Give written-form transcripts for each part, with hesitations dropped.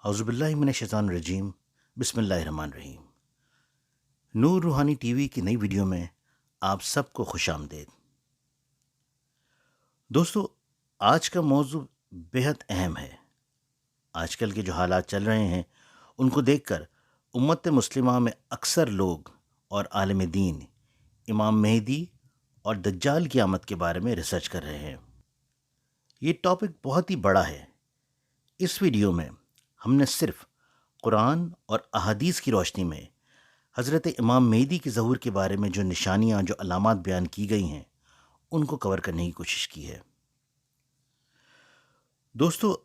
اعوذ باللہ من الشیطان الرجیم، بسم اللہ الرحمن الرحیم۔ نور روحانی ٹی وی کی نئی ویڈیو میں آپ سب کو خوش آمدید۔ دوستو، آج کا موضوع بیحد اہم ہے۔ آج کل کے جو حالات چل رہے ہیں ان کو دیکھ کر امت مسلمہ میں اکثر لوگ اور عالم دین امام مہدی اور دجال کی آمد کے بارے میں ریسرچ کر رہے ہیں۔ یہ ٹاپک بہت ہی بڑا ہے۔ اس ویڈیو میں ہم نے صرف قرآن اور احادیث کی روشنی میں حضرت امام مہدی کے ظہور کے بارے میں جو نشانیاں، جو علامات بیان کی گئی ہیں ان کو کور کرنے کی کوشش کی ہے۔ دوستو،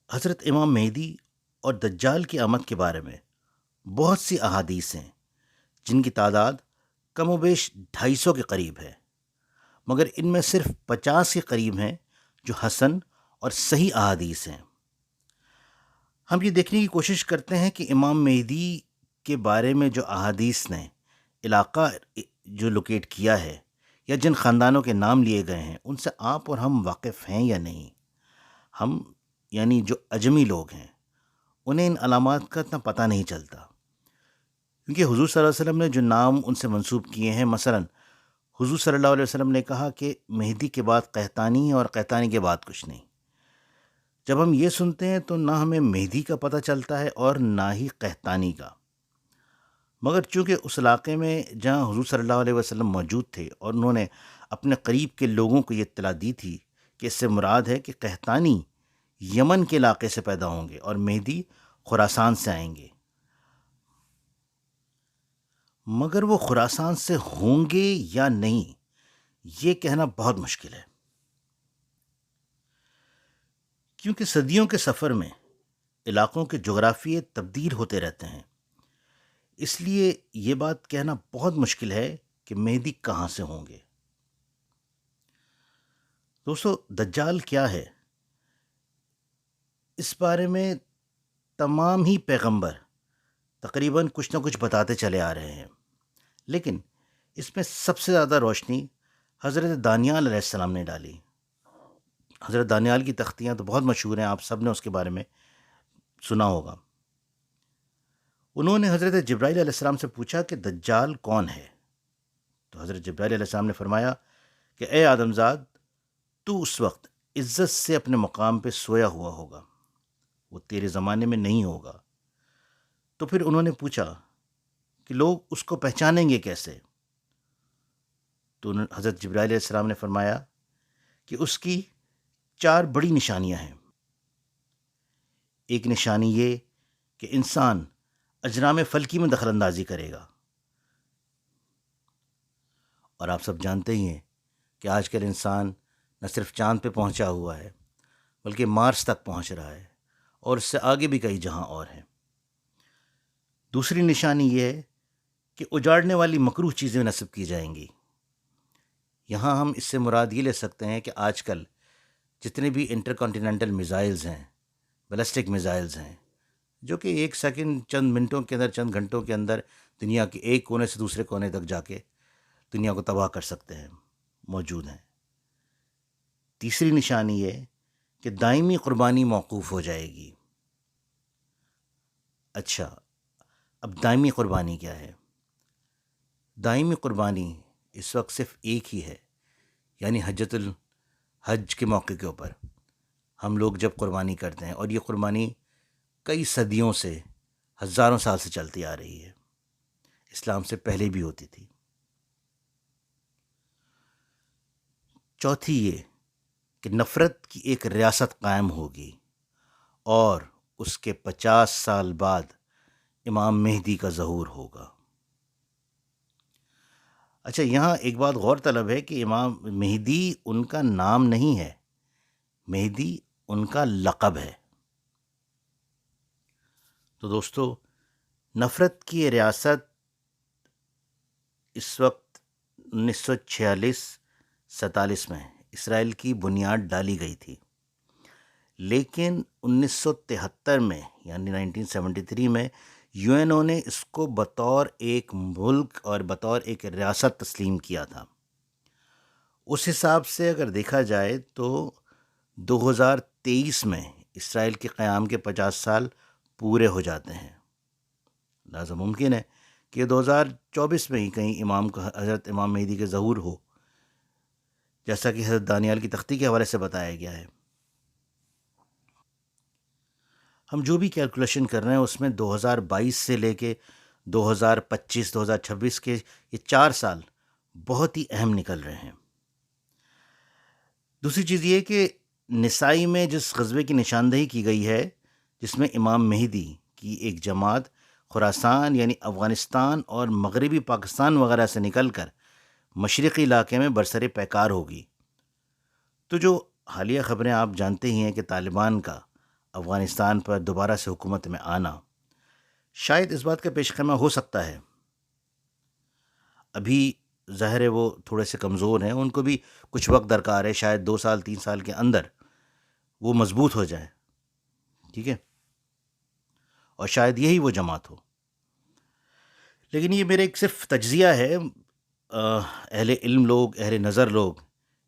حضرت امام مہدی اور دجال کی آمد کے بارے میں بہت سی احادیث ہیں جن کی تعداد کم و بیش 250 کے قریب ہے، مگر ان میں صرف 50 کے قریب ہیں جو حسن اور صحیح احادیث ہیں۔ ہم یہ دیکھنے کی کوشش کرتے ہیں کہ امام مہدی کے بارے میں جو احادیث نے علاقہ جو لوکیٹ کیا ہے یا جن خاندانوں کے نام لیے گئے ہیں ان سے آپ اور ہم واقف ہیں یا نہیں۔ ہم یعنی جو اجمی لوگ ہیں انہیں ان علامات کا اتنا پتہ نہیں چلتا، کیونکہ حضور صلی اللہ علیہ وسلم نے جو نام ان سے منسوب کیے ہیں، مثلا حضور صلی اللہ علیہ وسلم نے کہا کہ مہدی کے بعد قحطانی اور قحطانی کے بعد کچھ نہیں۔ جب ہم یہ سنتے ہیں تو نہ ہمیں مہدی کا پتہ چلتا ہے اور نہ ہی قحطانی کا، مگر چونکہ اس علاقے میں جہاں حضور صلی اللہ علیہ وسلم موجود تھے اور انہوں نے اپنے قریب کے لوگوں کو یہ اطلاع دی تھی کہ اس سے مراد ہے کہ قحطانی یمن کے علاقے سے پیدا ہوں گے اور مہدی خراسان سے آئیں گے، مگر وہ خراسان سے ہوں گے یا نہیں یہ کہنا بہت مشکل ہے، کیونکہ صدیوں کے سفر میں علاقوں کے جغرافیے تبدیل ہوتے رہتے ہیں۔ اس لیے یہ بات کہنا بہت مشکل ہے کہ مہدی کہاں سے ہوں گے۔ دوستو، دجال کیا ہے؟ اس بارے میں تمام ہی پیغمبر تقریباً کچھ نہ کچھ بتاتے چلے آ رہے ہیں، لیکن اس میں سب سے زیادہ روشنی حضرت دانیال علیہ السلام نے ڈالی۔ حضرت دانیال کی تختیاں تو بہت مشہور ہیں، آپ سب نے اس کے بارے میں سنا ہوگا۔ انہوں نے حضرت جبرائیل علیہ السلام سے پوچھا کہ دجال کون ہے؟ تو حضرت جبرائیل علیہ السلام نے فرمایا کہ اے آدم زاد، تو اس وقت عزت سے اپنے مقام پہ سویا ہوا ہوگا، وہ تیرے زمانے میں نہیں ہوگا۔ تو پھر انہوں نے پوچھا کہ لوگ اس کو پہچانیں گے کیسے؟ تو حضرت جبرائیل علیہ السلام نے فرمایا کہ اس کی 4 بڑی نشانیاں ہیں۔ ایک نشانی یہ کہ انسان اجرام فلکی میں دخل اندازی کرے گا، اور آپ سب جانتے ہی ہیں کہ آج کل انسان نہ صرف چاند پہ پہنچا ہوا ہے بلکہ مارس تک پہنچ رہا ہے، اور اس سے آگے بھی کئی جہاں اور ہیں۔ دوسری نشانی یہ ہے کہ اجاڑنے والی مکروہ چیزیں نصب کی جائیں گی۔ یہاں ہم اس سے مراد یہ لے سکتے ہیں کہ آج کل جتنے بھی انٹر کانٹیننٹل میزائلز ہیں، بیلسٹک میزائلز ہیں، جو کہ ایک سیکنڈ، چند منٹوں کے اندر، چند گھنٹوں کے اندر دنیا کے ایک کونے سے دوسرے کونے تک جا کے دنیا کو تباہ کر سکتے ہیں، موجود ہیں۔ تیسری نشانی یہ کہ دائمی قربانی موقوف ہو جائے گی۔ اچھا، اب دائمی قربانی کیا ہے؟ دائمی قربانی اس وقت صرف ایک ہی ہے، یعنی حج کے موقع کے اوپر ہم لوگ جب قربانی کرتے ہیں، اور یہ قربانی کئی صدیوں سے، ہزاروں سال سے چلتی آ رہی ہے، اسلام سے پہلے بھی ہوتی تھی۔ چوتھی یہ کہ نفرت کی ایک ریاست قائم ہوگی، اور اس کے 50 سال بعد امام مہدی کا ظہور ہوگا۔ اچھا، یہاں ایک بات غور طلب ہے کہ امام مہدی ان کا نام نہیں ہے، مہدی ان کا لقب ہے۔ تو دوستو، نفرت کی ریاست اس وقت 1946-47 میں اسرائیل کی بنیاد ڈالی گئی تھی، لیکن 1973 میں یعنی 1973 میں یو این او نے اس کو بطور ایک ملک اور بطور ایک ریاست تسلیم کیا تھا۔ اس حساب سے اگر دیکھا جائے تو 2023 میں اسرائیل کے قیام کے 50 سال پورے ہو جاتے ہیں۔ لہٰذا ممکن ہے کہ 2024 میں ہی کہیں امام کو حضرت امام مہدی کے ظہور ہو، جیسا کہ حضرت دانیال کی تختی کے حوالے سے بتایا گیا ہے۔ ہم جو بھی کیلکولیشن کر رہے ہیں اس میں 2022 سے لے کے 2025 2026 کے یہ 4 سال بہت ہی اہم نکل رہے ہیں۔ دوسری چیز یہ کہ نسائی میں جس غزوے کی نشاندہی کی گئی ہے، جس میں امام مہدی کی ایک جماعت خراسان یعنی افغانستان اور مغربی پاکستان وغیرہ سے نکل کر مشرقی علاقے میں برسر پیکار ہوگی، تو جو حالیہ خبریں آپ جانتے ہی ہیں کہ طالبان کا افغانستان پر دوبارہ سے حکومت میں آنا شاید اس بات کا پیش خیمہ ہو سکتا ہے۔ ابھی ظاہر ہے وہ تھوڑے سے کمزور ہیں، ان کو بھی کچھ وقت درکار ہے، شاید 2 سال 3 سال کے اندر وہ مضبوط ہو جائیں، ٹھیک ہے، اور شاید یہی وہ جماعت ہو۔ لیکن یہ میرا ایک صرف تجزیہ ہے، اہل علم لوگ، اہل نظر لوگ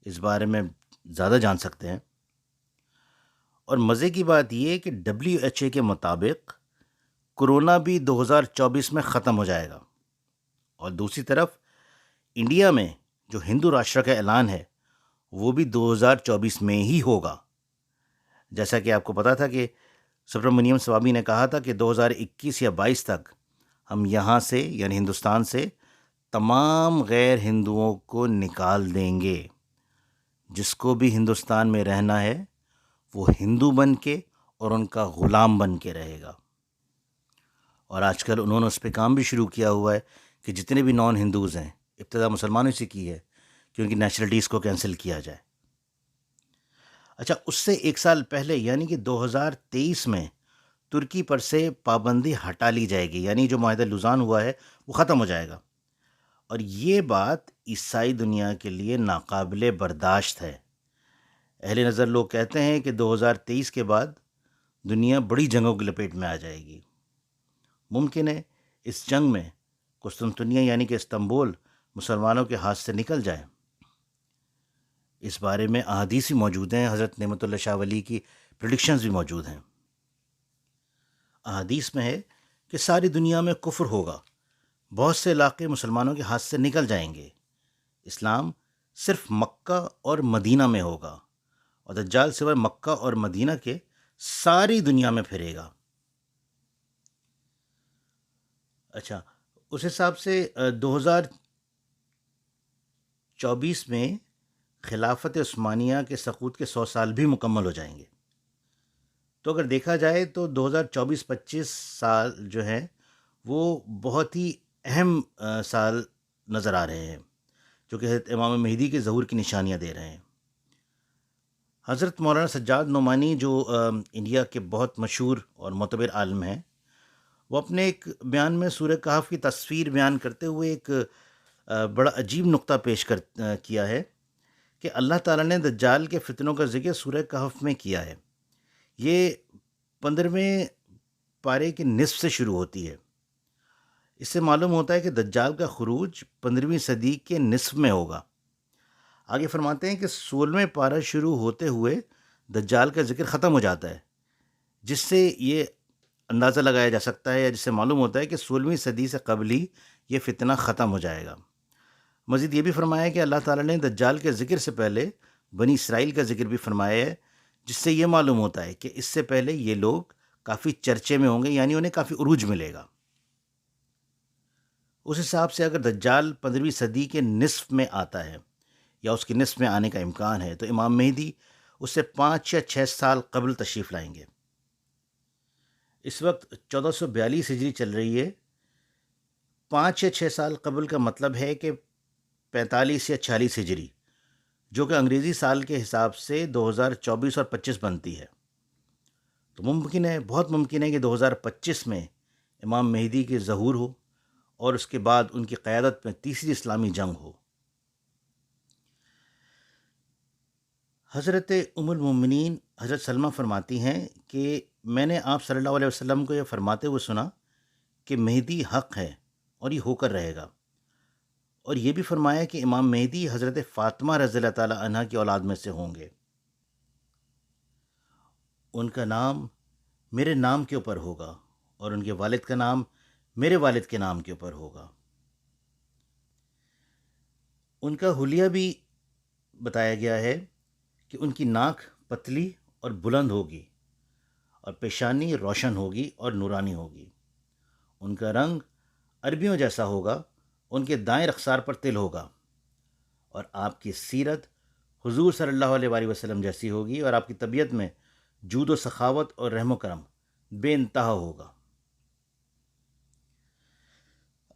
اس بارے میں زیادہ جان سکتے ہیں۔ اور مزے کی بات یہ کہ WHO کے مطابق کرونا بھی 2024 میں ختم ہو جائے گا، اور دوسری طرف انڈیا میں جو ہندو راشٹر کا اعلان ہے وہ بھی 2024 میں ہی ہوگا۔ جیسا کہ آپ کو پتا تھا کہ سبرامنیم سوابی نے کہا تھا کہ 2021 یا 22 تک ہم یہاں سے یعنی ہندوستان سے تمام غیر ہندوؤں کو نکال دیں گے۔ جس کو بھی ہندوستان میں رہنا ہے وہ ہندو بن کے اور ان کا غلام بن کے رہے گا۔ اور آج کل انہوں نے اس پہ کام بھی شروع کیا ہوا ہے کہ جتنے بھی نان ہندوز ہیں، ابتدا مسلمانوں سے کی ہے کہ ان کی نیشنلٹیز کو کینسل کیا جائے۔ اچھا، اس سے 1 سال پہلے یعنی کہ 2023 میں ترکی پر سے پابندی ہٹا لی جائے گی، یعنی جو معاہدہ لوزان ہوا ہے وہ ختم ہو جائے گا، اور یہ بات عیسائی دنیا کے لیے ناقابل برداشت ہے۔ اہل نظر لوگ کہتے ہیں کہ 2023 کے بعد دنیا بڑی جنگوں کی لپیٹ میں آ جائے گی۔ ممکن ہے اس جنگ میں قسطنطنیہ یعنی کہ استنبول مسلمانوں کے ہاتھ سے نکل جائے۔ اس بارے میں احادیث بھی موجود ہیں، حضرت نعمت اللہ شاہ ولی کی پریڈکشنز بھی موجود ہیں۔ احادیث میں ہے کہ ساری دنیا میں کفر ہوگا، بہت سے علاقے مسلمانوں کے ہاتھ سے نکل جائیں گے، اسلام صرف مکہ اور مدینہ میں ہوگا، اور دجال سوائے مکہ اور مدینہ کے ساری دنیا میں پھرے گا۔ اچھا، اس حساب سے 2024 میں خلافت عثمانیہ کے سقوط کے 100 سال بھی مکمل ہو جائیں گے۔ تو اگر دیکھا جائے تو 2024-25 سال جو ہیں وہ بہت ہی اہم سال نظر آ رہے ہیں، جو کہ حضرت امام مہدی کے ظہور کی نشانیاں دے رہے ہیں۔ حضرت مولانا سجاد نعمانی جو انڈیا کے بہت مشہور اور معتبر عالم ہیں، وہ اپنے ایک بیان میں سورہ کہف کی تصویر بیان کرتے ہوئے ایک بڑا عجیب نقطہ پیش کیا ہے کہ اللہ تعالیٰ نے دجال کے فتنوں کا ذکر سورہ کہف میں کیا ہے۔ یہ 15ویں پارے کے نصف سے شروع ہوتی ہے۔ اس سے معلوم ہوتا ہے کہ دجال کا خروج 15ویں صدی کے نصف میں ہوگا۔ آگے فرماتے ہیں کہ 16ویں پارہ شروع ہوتے ہوئے دجال کا ذکر ختم ہو جاتا ہے، جس سے یہ اندازہ لگایا جا سکتا ہے یا جس سے معلوم ہوتا ہے کہ 16ویں صدی سے قبل ہی یہ فتنہ ختم ہو جائے گا۔ مزید یہ بھی فرمایا کہ اللہ تعالیٰ نے دجال کے ذکر سے پہلے بنی اسرائیل کا ذکر بھی فرمایا ہے، جس سے یہ معلوم ہوتا ہے کہ اس سے پہلے یہ لوگ کافی چرچے میں ہوں گے، یعنی انہیں کافی عروج ملے گا۔ اس حساب سے اگر دجال 15ویں صدی کے نصف میں آتا ہے یا اس کے نصف میں آنے کا امکان ہے، تو امام مہدی اس سے 5 یا 6 سال قبل تشریف لائیں گے۔ اس وقت 1442 ہجری چل رہی ہے۔ 5 یا 6 سال قبل کا مطلب ہے کہ 45 یا 46 ہجری، جو کہ انگریزی سال کے حساب سے 2024 اور 25 بنتی ہے۔ تو ممکن ہے، بہت ممکن ہے کہ 2025 میں امام مہدی کے ظہور ہو اور اس کے بعد ان کی قیادت میں تیسری اسلامی جنگ ہو۔ حضرت ام المومنین حضرت سلمہ فرماتی ہیں کہ میں نے آپ صلی اللہ علیہ وسلم کو یہ فرماتے ہوئے سنا کہ مہدی حق ہے اور یہ ہو کر رہے گا، اور یہ بھی فرمایا کہ امام مہدی حضرت فاطمہ رضی اللہ تعالی عنہ کی اولاد میں سے ہوں گے، ان کا نام میرے نام کے اوپر ہوگا اور ان کے والد کا نام میرے والد کے نام کے اوپر ہوگا۔ ان کا حلیہ بھی بتایا گیا ہے کہ ان کی ناک پتلی اور بلند ہوگی اور پیشانی روشن ہوگی اور نورانی ہوگی۔ ان کا رنگ عربیوں جیسا ہوگا، ان کے دائیں رخسار پر تل ہوگا، اور آپ کی سیرت حضور صلی اللہ علیہ وآلہ وسلم جیسی ہوگی، اور آپ کی طبیعت میں جود و سخاوت اور رحم و کرم بے انتہا ہوگا۔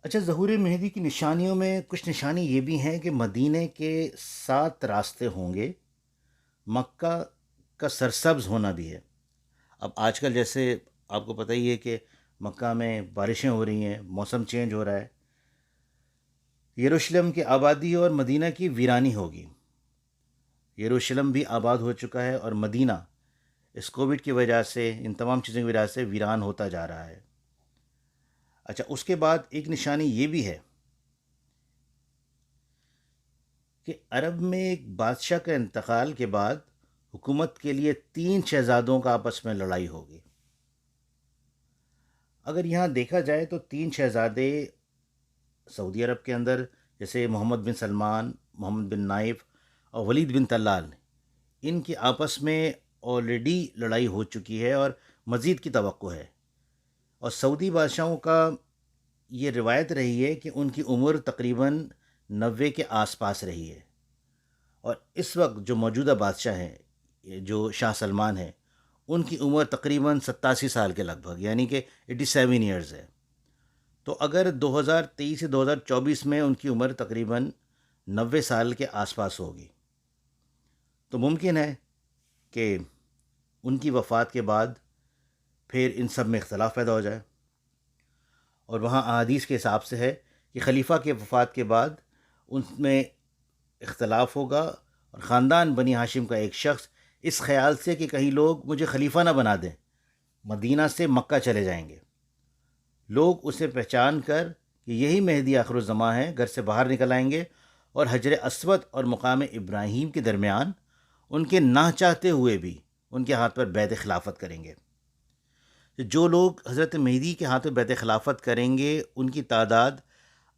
اچھا، ظہور مہدی کی نشانیوں میں کچھ نشانی یہ بھی ہیں کہ مدینے کے 7 راستے ہوں گے، مکہ کا سرسبز ہونا بھی ہے۔ اب آج کل جیسے آپ کو پتہ ہی ہے کہ مکہ میں بارشیں ہو رہی ہیں، موسم چینج ہو رہا ہے۔ یروشلم کی آبادی اور مدینہ کی ویرانی ہوگی۔ یروشلم بھی آباد ہو چکا ہے اور مدینہ اس کووڈ کی وجہ سے، ان تمام چیزوں کی وجہ سے ویران ہوتا جا رہا ہے۔ اچھا، اس کے بعد ایک نشانی یہ بھی ہے کہ عرب میں ایک بادشاہ کا انتقال کے بعد حکومت کے لیے 3 شہزادوں کا آپس میں لڑائی ہوگی۔ اگر یہاں دیکھا جائے تو 3 شہزادے سعودی عرب کے اندر، جیسے محمد بن سلمان، محمد بن نائف اور ولید بن طلال، ان کی آپس میں آلریڈی لڑائی ہو چکی ہے اور مزید کی توقع ہے۔ اور سعودی بادشاہوں کا یہ روایت رہی ہے کہ ان کی عمر تقریباً 90 کے آس پاس رہی ہے، اور اس وقت جو موجودہ بادشاہ ہیں، جو شاہ سلمان ہیں، ان کی عمر تقریباً 87 سال کے لگ بھگ، یعنی کہ 87 ایئرز ہے۔ تو اگر 2023 سے 2024 میں ان کی عمر تقریباً 90 سال کے آس پاس ہوگی، تو ممکن ہے کہ ان کی وفات کے بعد پھر ان سب میں اختلاف پیدا ہو جائے۔ اور وہاں احادیث کے حساب سے ہے کہ خلیفہ کے وفات کے بعد ان میں اختلاف ہوگا، اور خاندان بنی ہاشم کا ایک شخص اس خیال سے کہ کہیں لوگ مجھے خلیفہ نہ بنا دیں، مدینہ سے مکہ چلے جائیں گے۔ لوگ اسے پہچان کر کہ یہی مہدی آخر الزماں ہے گھر سے باہر نکل آئیں گے، اور حجر اسود اور مقام ابراہیم کے درمیان ان کے نہ چاہتے ہوئے بھی ان کے ہاتھ پر بیعت خلافت کریں گے۔ جو لوگ حضرت مہدی کے ہاتھ میں بیعت خلافت کریں گے، ان کی تعداد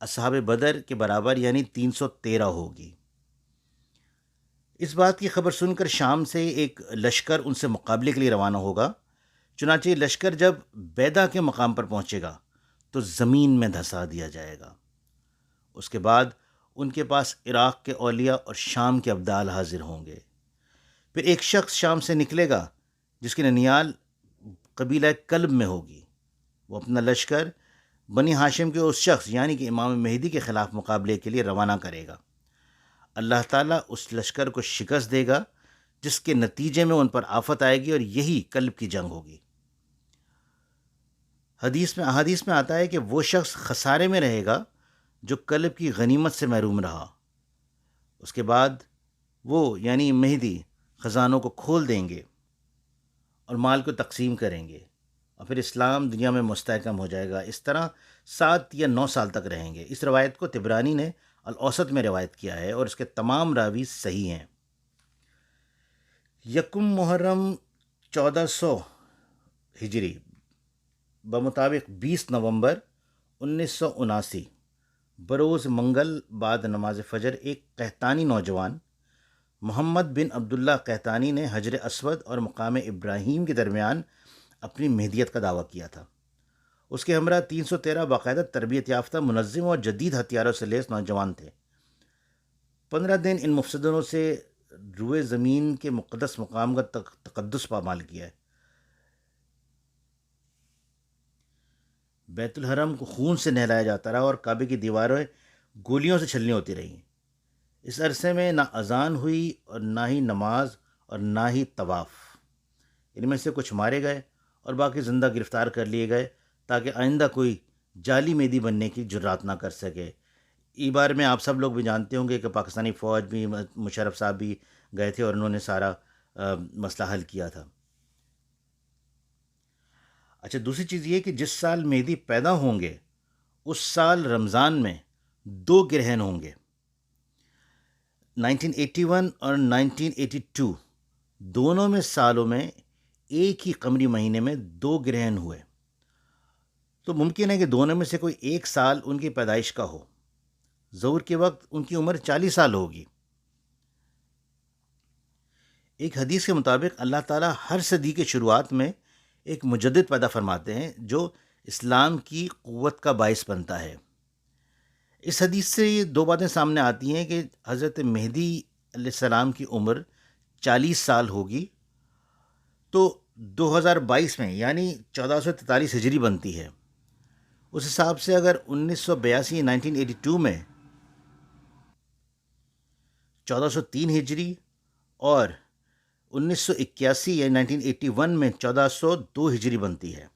اصحاب بدر کے برابر یعنی 313 ہوگی۔ اس بات کی خبر سن کر شام سے ایک لشکر ان سے مقابلے کے لیے روانہ ہوگا۔ چنانچہ یہ لشکر جب بیدا کے مقام پر پہنچے گا تو زمین میں دھسا دیا جائے گا۔ اس کے بعد ان کے پاس عراق کے اولیاء اور شام کے ابدال حاضر ہوں گے۔ پھر ایک شخص شام سے نکلے گا جس کی ننیال قبیلہ کلب میں ہوگی۔ وہ اپنا لشکر بنی ہاشم کے اس شخص یعنی کہ امام مہدی کے خلاف مقابلے کے لیے روانہ کرے گا۔ اللہ تعالیٰ اس لشکر کو شکست دے گا، جس کے نتیجے میں ان پر آفت آئے گی، اور یہی کلب کی جنگ ہوگی۔ احادیث میں آتا ہے کہ وہ شخص خسارے میں رہے گا جو کلب کی غنیمت سے محروم رہا۔ اس کے بعد وہ یعنی مہدی خزانوں کو کھول دیں گے اور مال کو تقسیم کریں گے، اور پھر اسلام دنیا میں مستحکم ہو جائے گا۔ اس طرح 7 یا 9 سال تک رہیں گے۔ اس روایت کو طبرانی نے الاوسط میں روایت کیا ہے، اور اس کے تمام راوی صحیح ہیں۔ یکم محرم 1400 ہجری بمطابق 20 نومبر 1979 بروز منگل بعد نماز فجر ایک قحطانی نوجوان محمد بن عبداللہ قحطانی نے حجر اسود اور مقام ابراہیم کے درمیان اپنی مہدیت کا دعویٰ کیا تھا۔ اس کے ہمراہ 313 باقاعدہ تربیت یافتہ، منظم اور جدید ہتھیاروں سے لیس نوجوان تھے۔ 15 دن ان مفسدوں سے روئے زمین کے مقدس مقام کا تقدس پامال کیا ہے۔ بیت الحرم کو خون سے نہلایا جاتا رہا، اور کعبے کی دیواریں گولیوں سے چھلنی ہوتی رہیں۔ اس عرصے میں نہ اذان ہوئی اور نہ ہی نماز اور نہ ہی طواف۔ ان میں سے کچھ مارے گئے اور باقی زندہ گرفتار کر لیے گئے تاکہ آئندہ کوئی جعلی مہدی بننے کی جرات نہ کر سکے۔ اس بارے میں آپ سب لوگ بھی جانتے ہوں گے کہ پاکستانی فوج بھی، مشرف صاحب بھی گئے تھے اور انہوں نے سارا مسئلہ حل کیا تھا۔ اچھا، دوسری چیز یہ کہ جس سال مہدی پیدا ہوں گے اس سال رمضان میں 2 گرہن ہوں گے۔ 1981 اور 1982 دونوں میں سالوں میں ایک ہی قمری مہینے میں 2 گرہن ہوئے، تو ممکن ہے کہ دونوں میں سے کوئی ایک سال ان کی پیدائش کا ہو۔ ظہور کے وقت ان کی عمر 40 سال ہوگی۔ ایک حدیث کے مطابق اللہ تعالیٰ ہر صدی کے شروعات میں ایک مجدد پیدا فرماتے ہیں جو اسلام کی قوت کا باعث بنتا ہے۔ اس حدیث سے یہ دو باتیں سامنے آتی ہیں کہ حضرت مہدی علیہ السلام کی عمر 40 سال ہوگی، تو 2022 میں یعنی 1443 ہجری بنتی ہے۔ اس حساب سے اگر 1982 میں 1403 ہجری اور 1981 یا 1981 میں 1402 ہجری بنتی ہے،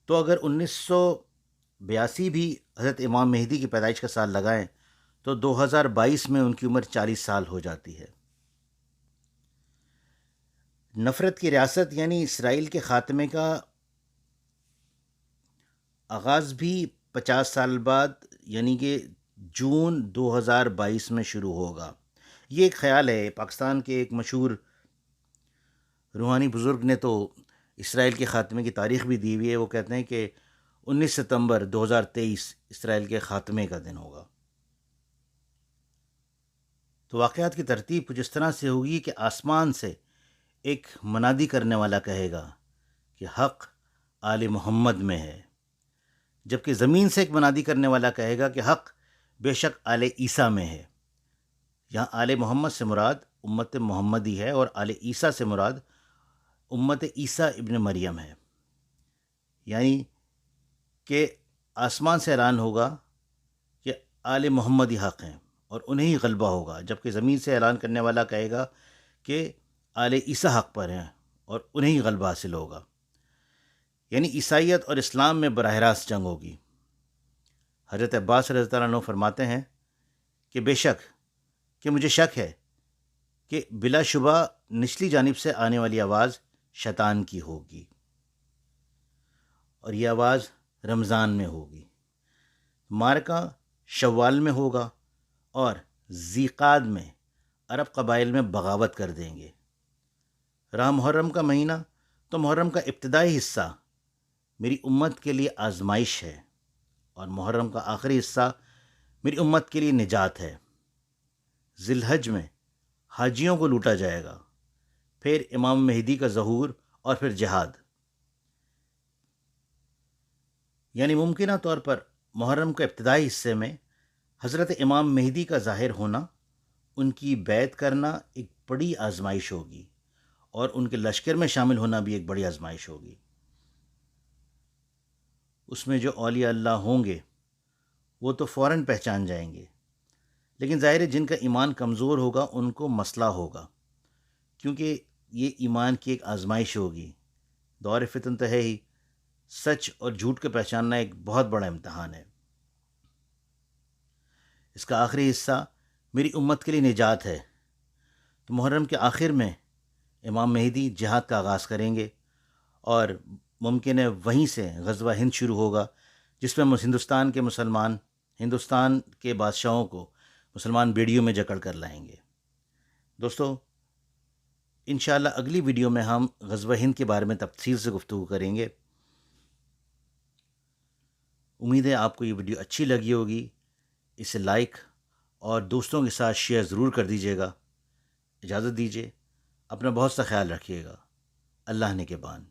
تو اگر 1982 بھی حضرت امام مہدی کی پیدائش کا سال لگائیں تو 2022 میں ان کی عمر 40 سال ہو جاتی ہے۔ نفرت کی ریاست یعنی اسرائیل کے خاتمے کا آغاز بھی 50 سال بعد یعنی کہ جون 2022 میں شروع ہوگا۔ یہ ایک خیال ہے، پاکستان کے ایک مشہور روحانی بزرگ نے تو اسرائیل کے خاتمے کی تاریخ بھی دی ہوئی ہے۔ وہ کہتے ہیں کہ 19 ستمبر 2023 اسرائیل کے خاتمے کا دن ہوگا۔ تو واقعات کی ترتیب کچھ اس طرح سے ہوگی کہ آسمان سے ایک منادی کرنے والا کہے گا کہ حق آل محمد میں ہے، جبکہ زمین سے ایک منادی کرنے والا کہے گا کہ حق بے شک آل عیسیٰ میں ہے۔ یہاں آل محمد سے مراد امت محمدی ہے اور آل عیسیٰ سے مراد امت عیسیٰ ابن مریم ہے، یعنی کہ آسمان سے اعلان ہوگا کہ آل محمدی حق ہیں اور انہیں ہی غلبہ ہوگا، جبکہ زمین سے اعلان کرنے والا کہے گا کہ آل عیسیٰ حق پر ہیں اور انہیں ہی غلبہ حاصل ہوگا، یعنی عیسائیت اور اسلام میں براہ راست جنگ ہوگی۔ حضرت عباس رضی اللہ عنہ فرماتے ہیں کہ بے شک کہ مجھے شک ہے کہ بلا شبہ نچلی جانب سے آنے والی آواز شیطان کی ہوگی اور یہ آواز رمضان میں ہوگی۔ مارکہ شوال میں ہوگا اور ذیقعد میں عرب قبائل میں بغاوت کر دیں گے۔ رہا محرم کا مہینہ، تو محرم کا ابتدائی حصہ میری امت کے لیے آزمائش ہے اور محرم کا آخری حصہ میری امت کے لیے نجات ہے۔ ذی الحج میں حاجیوں کو لوٹا جائے گا، پھر امام مہدی کا ظہور اور پھر جہاد، یعنی ممکنہ طور پر محرم کے ابتدائی حصے میں حضرت امام مہدی کا ظاہر ہونا، ان کی بیعت کرنا ایک بڑی آزمائش ہوگی اور ان کے لشکر میں شامل ہونا بھی ایک بڑی آزمائش ہوگی۔ اس میں جو اولیاء اللہ ہوں گے وہ تو فوراً پہچان جائیں گے، لیکن ظاہر ہے جن کا ایمان کمزور ہوگا ان کو مسئلہ ہوگا، کیونکہ یہ ایمان کی ایک آزمائش ہوگی۔ دور فتن تو ہے ہی، سچ اور جھوٹ کو پہچاننا ایک بہت بڑا امتحان ہے۔ اس کا آخری حصہ میری امت کے لیے نجات ہے، تو محرم کے آخر میں امام مہدی جہاد کا آغاز کریں گے اور ممکن ہے وہیں سے غزوہ ہند شروع ہوگا، جس میں ہندوستان کے بادشاہوں کو مسلمان بیڑیوں میں جکڑ کر لائیں گے۔ دوستو، انشاءاللہ اگلی ویڈیو میں ہم غزوہ ہند کے بارے میں تفصیل سے گفتگو کریں گے۔ امید ہے آپ کو یہ ویڈیو اچھی لگی ہوگی۔ اسے لائک اور دوستوں کے ساتھ شیئر ضرور کر دیجیے گا۔ اجازت دیجیے، اپنا بہت سا خیال رکھیے گا۔ اللہ نگہبان۔